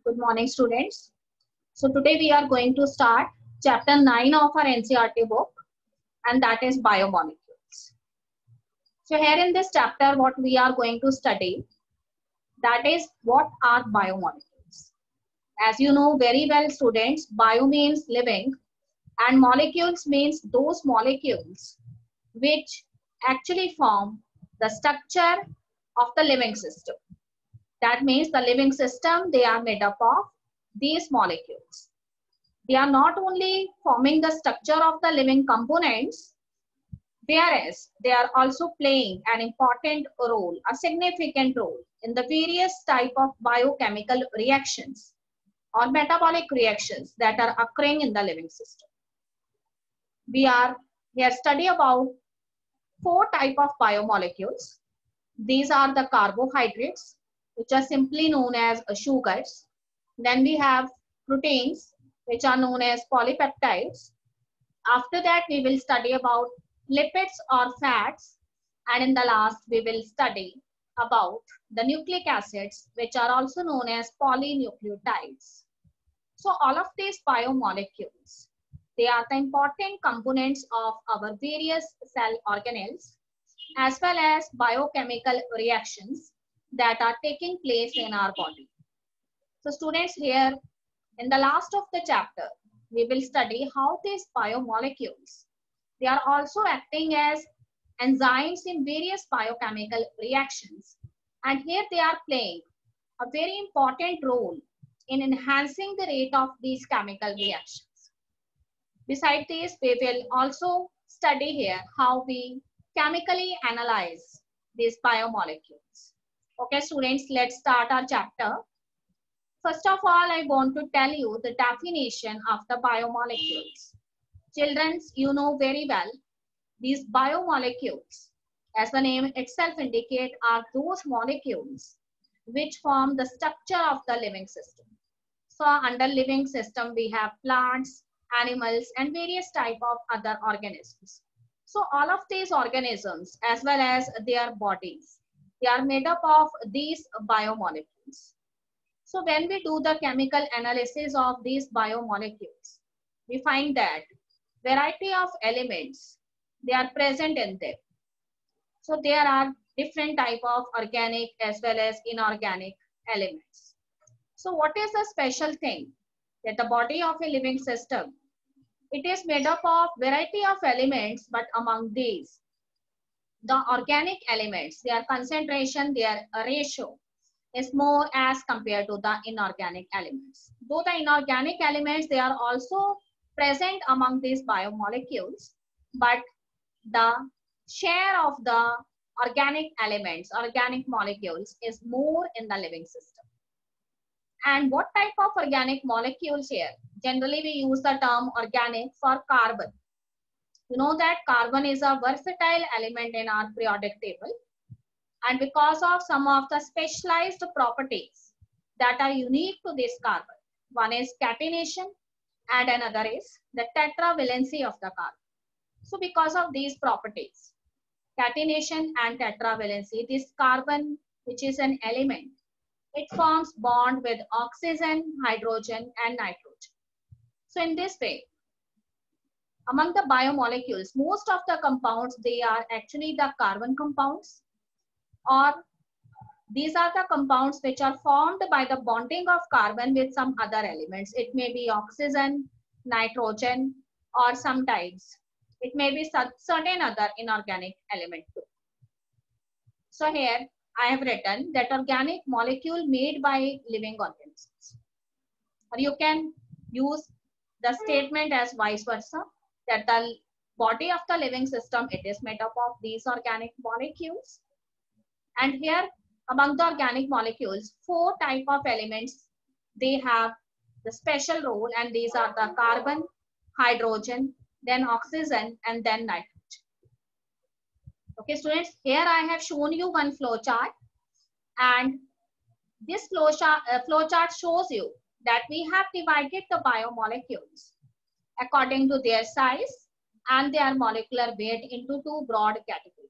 Good morning, students. So today we are going to start chapter 9 of our NCERT book, and that is biomolecules. So here in this chapter, what we are going to study, that is what are biomolecules. As you know very well, students, bio means living and molecules means those molecules which actually form the structure of the living system. That means the living system, they are made up of these molecules. They are not only forming the structure of the living components, whereas they are also playing an important role, a significant role in the various type of biochemical reactions or metabolic reactions that are occurring in the living system. We are here study about 4 type of biomolecules. These are the carbohydrates, which are simply known as sugars. Then we have proteins, which are known as polypeptides. After that, we will study about lipids or fats. And in the last, we will study about the nucleic acids, which are also known as polynucleotides. So all of these biomolecules, they are the important components of our various cell organelles as well as biochemical reactions that are taking place in our body. So students, here in the last of the chapter, we will study how these biomolecules, they are also acting as enzymes in various biochemical reactions. And here they are playing a very important role in enhancing the rate of these chemical reactions. Besides this, we will also study here how we chemically analyze these biomolecules. Okay, students, let's start our chapter. First of all, I want to tell you the definition of the biomolecules. Children, you know very well, these biomolecules, as the name itself indicates, are those molecules which form the structure of the living system. So under living system, we have plants, animals, and various type of other organisms. So all of these organisms, as well as their bodies, they are made up of these biomolecules. So when we do the chemical analysis of these biomolecules, we find that variety of elements, they are present in them. So there are different type of organic as well as inorganic elements. So what is the special thing? That the body of a living system, it is made up of variety of elements, but among these, the organic elements, their concentration, their ratio is more as compared to the inorganic elements. Though the inorganic elements, they are also present among these biomolecules, but the share of the organic elements, organic molecules is more in the living system. And what type of organic molecules here? Generally, we use the term organic for carbon. You know that carbon is a versatile element in our periodic table. And because of some of the specialized properties that are unique to this carbon, one is catenation and another is the tetravalency of the carbon. So because of these properties, catenation and tetravalency, this carbon, which is an element, it forms bond with oxygen, hydrogen, and nitrogen. So in this way, among the biomolecules, most of the compounds, they are actually the carbon compounds, or these are the compounds which are formed by the bonding of carbon with some other elements. It may be oxygen, nitrogen, or sometimes it may be certain other inorganic element too. So here I have written that organic molecule made by living organisms. Or you can use the statement as vice versa, that the body of the living system, it is made up of these organic molecules. And here among the organic molecules, 4 type of elements, they have the special role, and these are the carbon, hydrogen, then oxygen, and then nitrogen. Okay, students, here I have shown you one flow chart, and this flow chart shows you that we have divided the biomolecules according to their size and their molecular weight into 2 broad categories.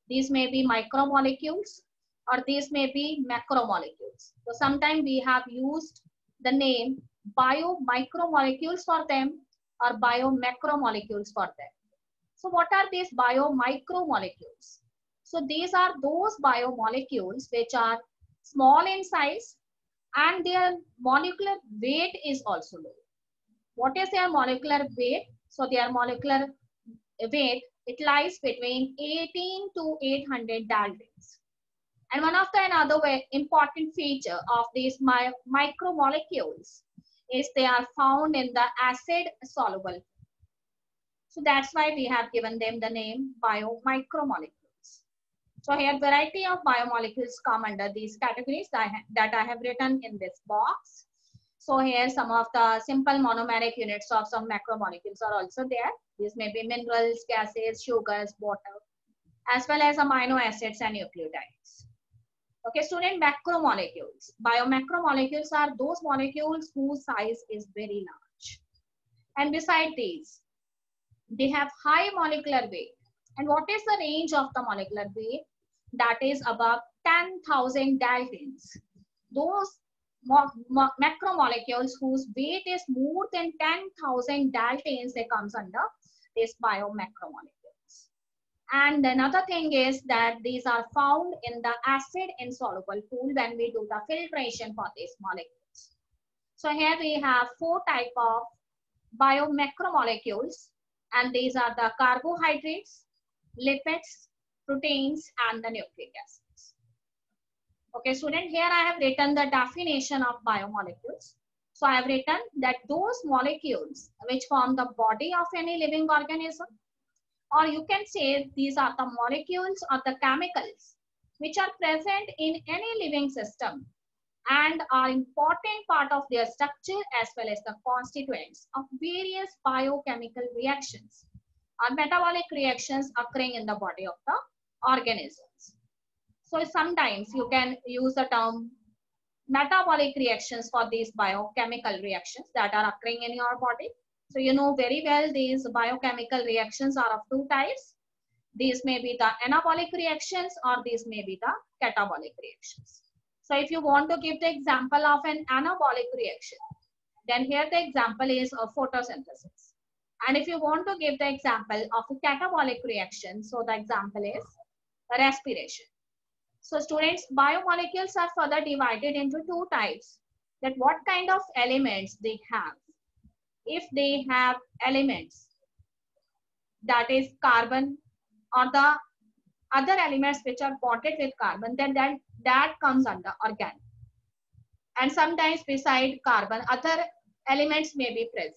These may be micromolecules or these may be macromolecules. So sometimes we have used the name biomicromolecules for them or biomacromolecules for them. So what are these biomicromolecules? So these are those biomolecules which are small in size and their molecular weight is also low. What is their molecular weight? So their molecular weight, it lies between 18 to 800 Daltons. And one of the another important feature of these micromolecules is they are found in the acid soluble. So that's why we have given them the name biomicromolecules. So here variety of biomolecules come under these categories that I have written in this box. So here some of the simple monomeric units of some macromolecules are also there. These may be minerals, gases, sugars, water, as well as amino acids and nucleotides. Okay, student, macromolecules. Biomacromolecules are those molecules whose size is very large. And beside these, they have high molecular weight. And what is the range of the molecular weight? That is above 10,000 Daltons. Those macromolecules whose weight is more than 10,000 Daltons, they comes under this biomacromolecules. And another thing is that these are found in the acid insoluble pool when we do the filtration for these molecules. So here we have 4 types of biomacromolecules, and these are the carbohydrates, lipids, proteins, and the nucleic acids. Okay, student, here I have written the definition of biomolecules. So I have written that those molecules which form the body of any living organism, or you can say these are the molecules or the chemicals which are present in any living system and are important part of their structure as well as the constituents of various biochemical reactions or metabolic reactions occurring in the body of the organisms. So sometimes you can use the term metabolic reactions for these biochemical reactions that are occurring in your body. So you know very well these biochemical reactions are of 2 types. These may be the anabolic reactions or these may be the catabolic reactions. So if you want to give the example of an anabolic reaction, then here the example is of photosynthesis. And if you want to give the example of a catabolic reaction, so the example is respiration. So students, biomolecules are further divided into 2 types. That what kind of elements they have. If they have elements that is carbon or the other elements which are bonded with carbon, then that comes under organic. And sometimes beside carbon, other elements may be present.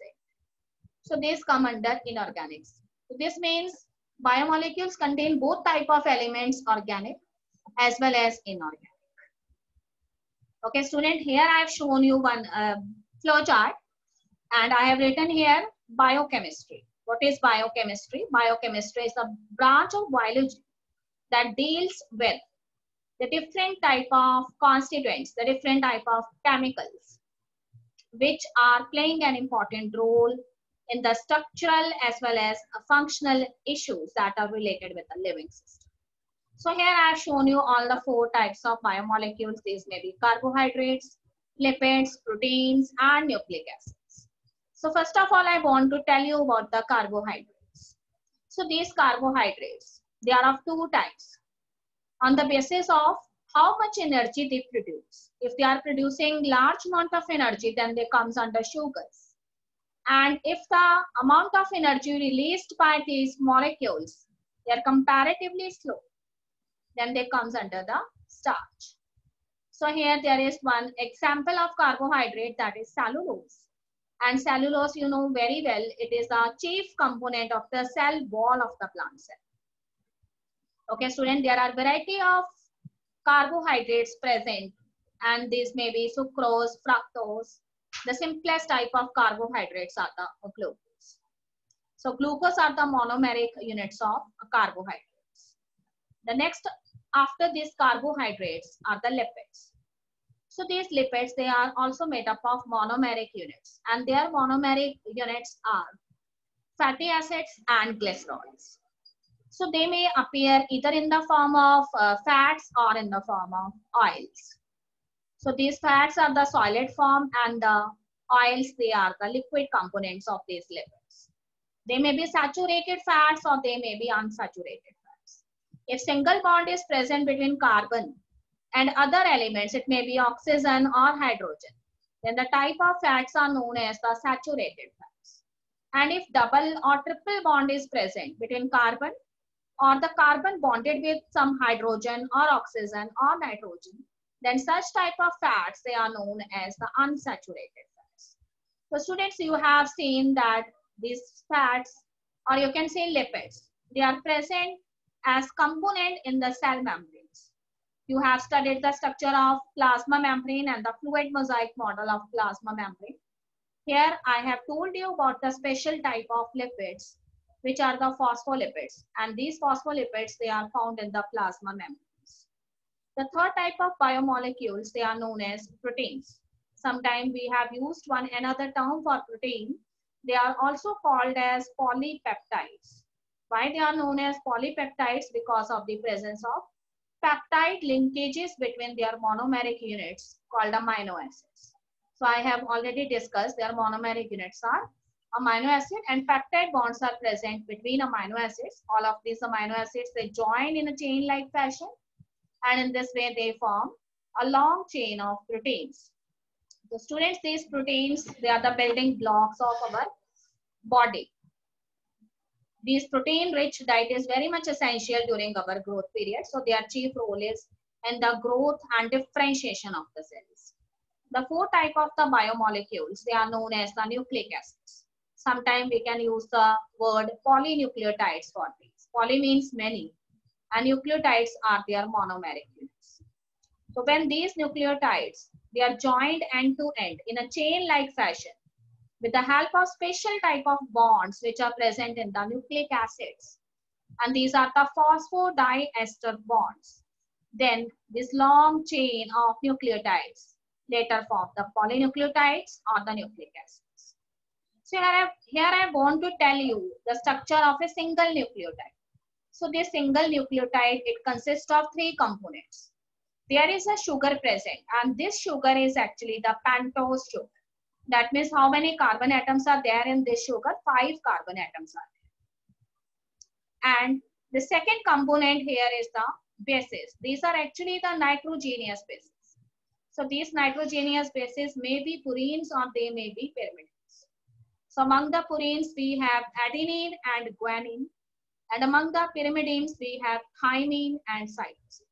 So these come under inorganics. So this means biomolecules contain both type of elements, organic as well as inorganic. Okay, student, here I have shown you one flow chart and I have written here biochemistry. What is biochemistry? Biochemistry is a branch of biology that deals with the different type of constituents, the different type of chemicals, which are playing an important role in the structural as well as functional issues that are related with the living system. So here I have shown you all the 4 types of biomolecules. These may be carbohydrates, lipids, proteins, and nucleic acids. So first of all, I want to tell you about the carbohydrates. So these carbohydrates, they are of 2 types on the basis of how much energy they produce. If they are producing large amount of energy, then they comes under sugars. And if the amount of energy released by these molecules, they are comparatively slow, then they comes under the starch. So here there is one example of carbohydrate, that is cellulose. And cellulose, you know very well, it is a chief component of the cell wall of the plant cell. Okay, student, there are variety of carbohydrates present, and these may be sucrose, fructose. The simplest type of carbohydrates are the glucose. So glucose are the monomeric units of carbohydrates. The next after these carbohydrates are the lipids. So these lipids, they are also made up of monomeric units, and their monomeric units are fatty acids and glycerols. So they may appear either in the form of fats or in the form of oils. So these fats are the solid form and the oils, they are the liquid components of these lipids. They may be saturated fats or they may be unsaturated fats. If single bond is present between carbon and other elements, it may be oxygen or hydrogen, then the type of fats are known as the saturated fats. And if double or triple bond is present between carbon or the carbon bonded with some hydrogen or oxygen or nitrogen, then such type of fats, they are known as the unsaturated fats. So students, you have seen that these fats, or you can say lipids, they are present as component in the cell membranes. You have studied the structure of plasma membrane and the fluid mosaic model of plasma membrane. Here I have told you about the special type of lipids, which are the phospholipids, and these phospholipids, they are found in the plasma membranes. The third type of biomolecules, they are known as proteins. Sometimes we have used one another term for protein. They are also called as polypeptides. Why they are known as polypeptides? Because of the presence of peptide linkages between their monomeric units called amino acids. So I have already discussed their monomeric units are amino acid and peptide bonds are present between amino acids. All of these amino acids, they join in a chain-like fashion, and in this way they form a long chain of proteins. So students, these proteins, they are the building blocks of our body. These protein-rich diet is very much essential during our growth period. So their chief role is in the growth and differentiation of the cells. The fourth type of the biomolecules, they are known as the nucleic acids. Sometimes we can use the word polynucleotides for these. Poly means many, and nucleotides are their monomeric units. So when these nucleotides, they are joined end to end in a chain-like fashion with the help of special type of bonds which are present in the nucleic acids, and these are the phosphodiester bonds. Then this long chain of nucleotides later form the polynucleotides or the nucleic acids. So here I want to tell you the structure of a single nucleotide. So this single nucleotide, it consists of three components. There is a sugar present, and this sugar is actually the pentose sugar. That means how many carbon atoms are there in this sugar? 5 carbon atoms are there. And the second component here is the bases. These are actually the nitrogenous bases. So these nitrogenous bases may be purines or they may be pyrimidines. So among the purines, we have adenine and guanine. And among the pyrimidines, we have thymine and cytosine.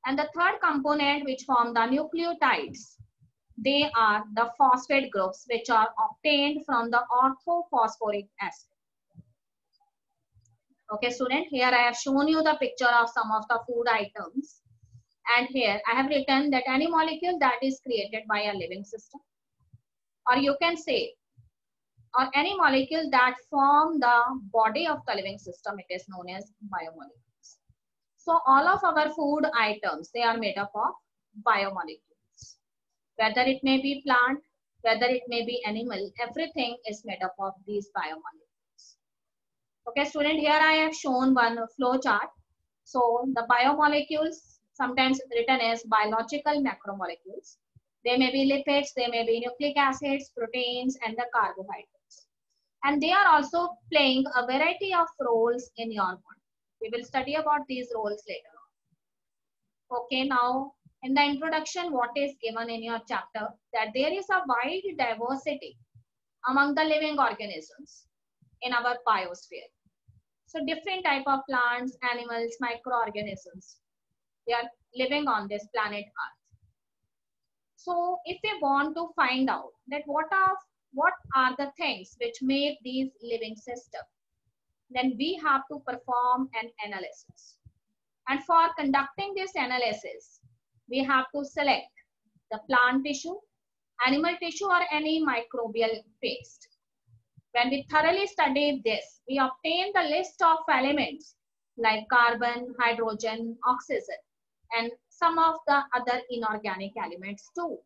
And the third component which form the nucleotides, they are the phosphate groups which are obtained from the orthophosphoric acid. Okay, student, here I have shown you the picture of some of the food items. And here I have written that any molecule that is created by a living system, or you can say, or any molecule that form the body of the living system, it is known as biomolecules. So all of our food items, they are made up of biomolecules. Whether it may be plant, whether it may be animal, everything is made up of these biomolecules. Okay, student, here I have shown one flow chart. So the biomolecules, sometimes written as biological macromolecules. They may be lipids, they may be nucleic acids, proteins, and the carbohydrates. And they are also playing a variety of roles in your body. We will study about these roles later on. Okay, now in the introduction, what is given in your chapter, that there is a wide diversity among the living organisms in our biosphere. So different type of plants, animals, microorganisms, they are living on this planet Earth. So if we want to find out that what are the things which make these living systems, then we have to perform an analysis. And for conducting this analysis, we have to select the plant tissue, animal tissue, or any microbial paste. When we thoroughly study this, we obtain the list of elements like carbon, hydrogen, oxygen, and some of the other inorganic elements too.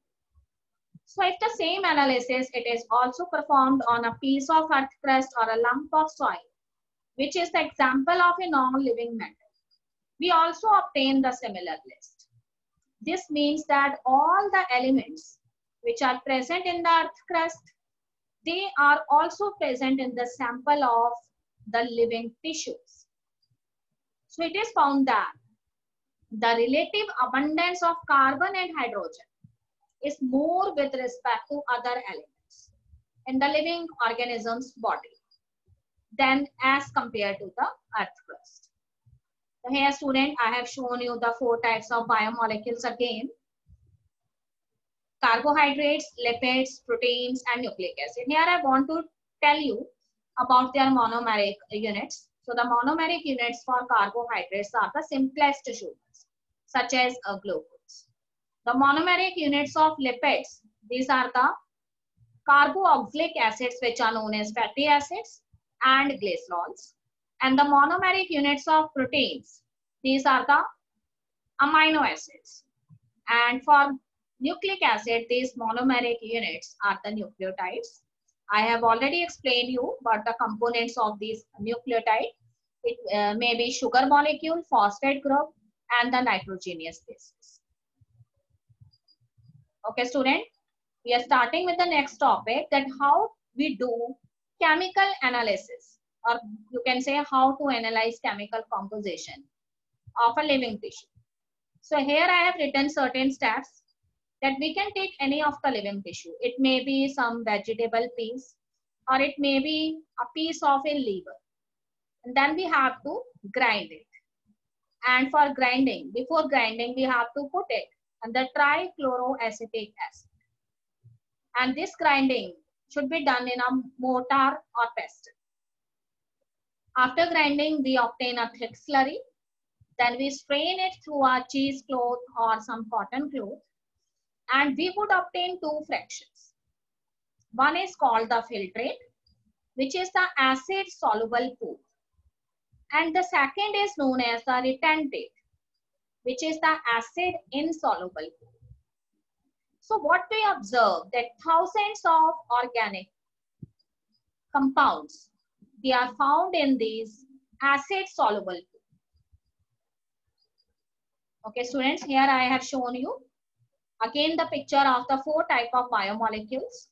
So if the same analysis, it is also performed on a piece of earth crust or a lump of soil, which is the example of a non-living matter, we also obtain the similar list. This means that all the elements which are present in the earth crust, they are also present in the sample of the living tissues. So it is found that the relative abundance of carbon and hydrogen is more with respect to other elements in the living organism's body than as compared to the earth crust. So here, student, I have shown you the 4 types of biomolecules again: carbohydrates, lipids, proteins, and nucleic acid. Here I want to tell you about their monomeric units. So the monomeric units for carbohydrates are the simplest sugars, such as glucose. The monomeric units of lipids, these are the carboxylic acids, which are known as fatty acids, and glycerols. And the monomeric units of proteins, these are the amino acids. And for nucleic acid, these monomeric units are the nucleotides. I have already explained you about the components of these nucleotide. It may be sugar molecule, phosphate group, and the nitrogenous bases. Okay, student, we are starting with the next topic, that how we do chemical analysis, or you can say how to analyze chemical composition of a living tissue. So here I have written certain steps that we can take any of the living tissue. It may be some vegetable piece, or it may be a piece of a liver. And then we have to grind it. And for grinding, before grinding, we have to put it under trichloroacetic acid. And this grinding should be done in a mortar or pestle. After grinding, we obtain a thick slurry. Then we strain it through a cheesecloth or some cotton cloth. And we would obtain 2 fractions. One is called the filtrate, which is the acid soluble pool. And the second is known as the retentate, which is the acid insoluble pool. So what we observe, that thousands of organic compounds, they are found in these acid soluble pool. Okay, students, here I have shown you again the picture of the 4 types of biomolecules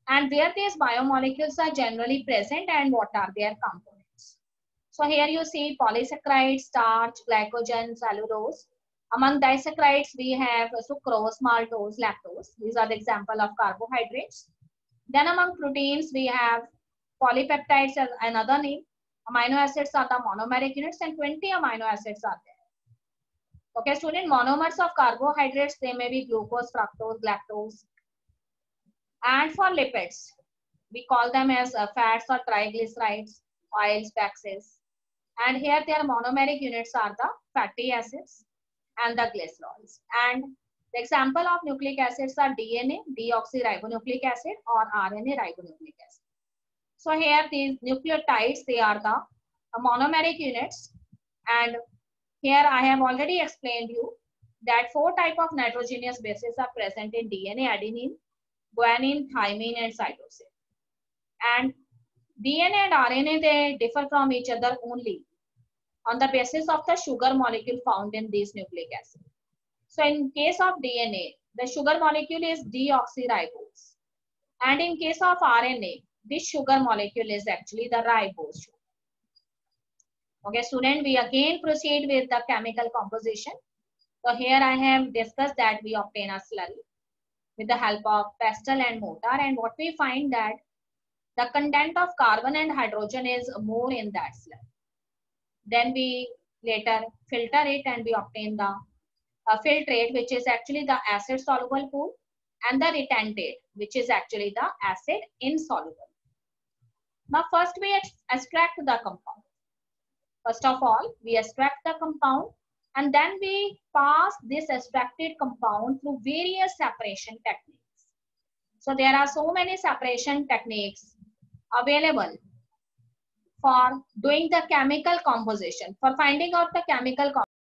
and where these biomolecules are generally present and what are their components. So here you see polysaccharides, starch, glycogen, cellulose. Among disaccharides, we have sucrose, maltose, lactose. These are the example of carbohydrates. Then among proteins, we have polypeptides as another name. Amino acids are the monomeric units and 20 amino acids are there. Okay, student, monomers of carbohydrates, they may be glucose, fructose, galactose. And for lipids, we call them as fats or triglycerides, oils, waxes. And here their monomeric units are the fatty acids and the glycerols. And the example of nucleic acids are DNA, deoxyribonucleic acid, or RNA ribonucleic acid. So here these nucleotides, they are the monomeric units. And here I have already explained you that 4 types of nitrogenous bases are present in DNA: adenine, guanine, thymine, and cytosine. And DNA and RNA, they differ from each other only on the basis of the sugar molecule found in these nucleic acid. So in case of DNA, the sugar molecule is deoxyribose. And in case of RNA, this sugar molecule is actually the ribose. Okay, student, we again proceed with the chemical composition. So here I have discussed that we obtain a slurry with the help of pestle and mortar, and what we find that the content of carbon and hydrogen is more in that slurry. Then we later filter it and we obtain the filtrate, which is actually the acid soluble pool, and the retentate, which is actually the acid insoluble. Now first we extract the compound. First of all, we extract the compound and then we pass this extracted compound through various separation techniques. So there are so many separation techniques available for doing the chemical composition, for finding out the chemical composition.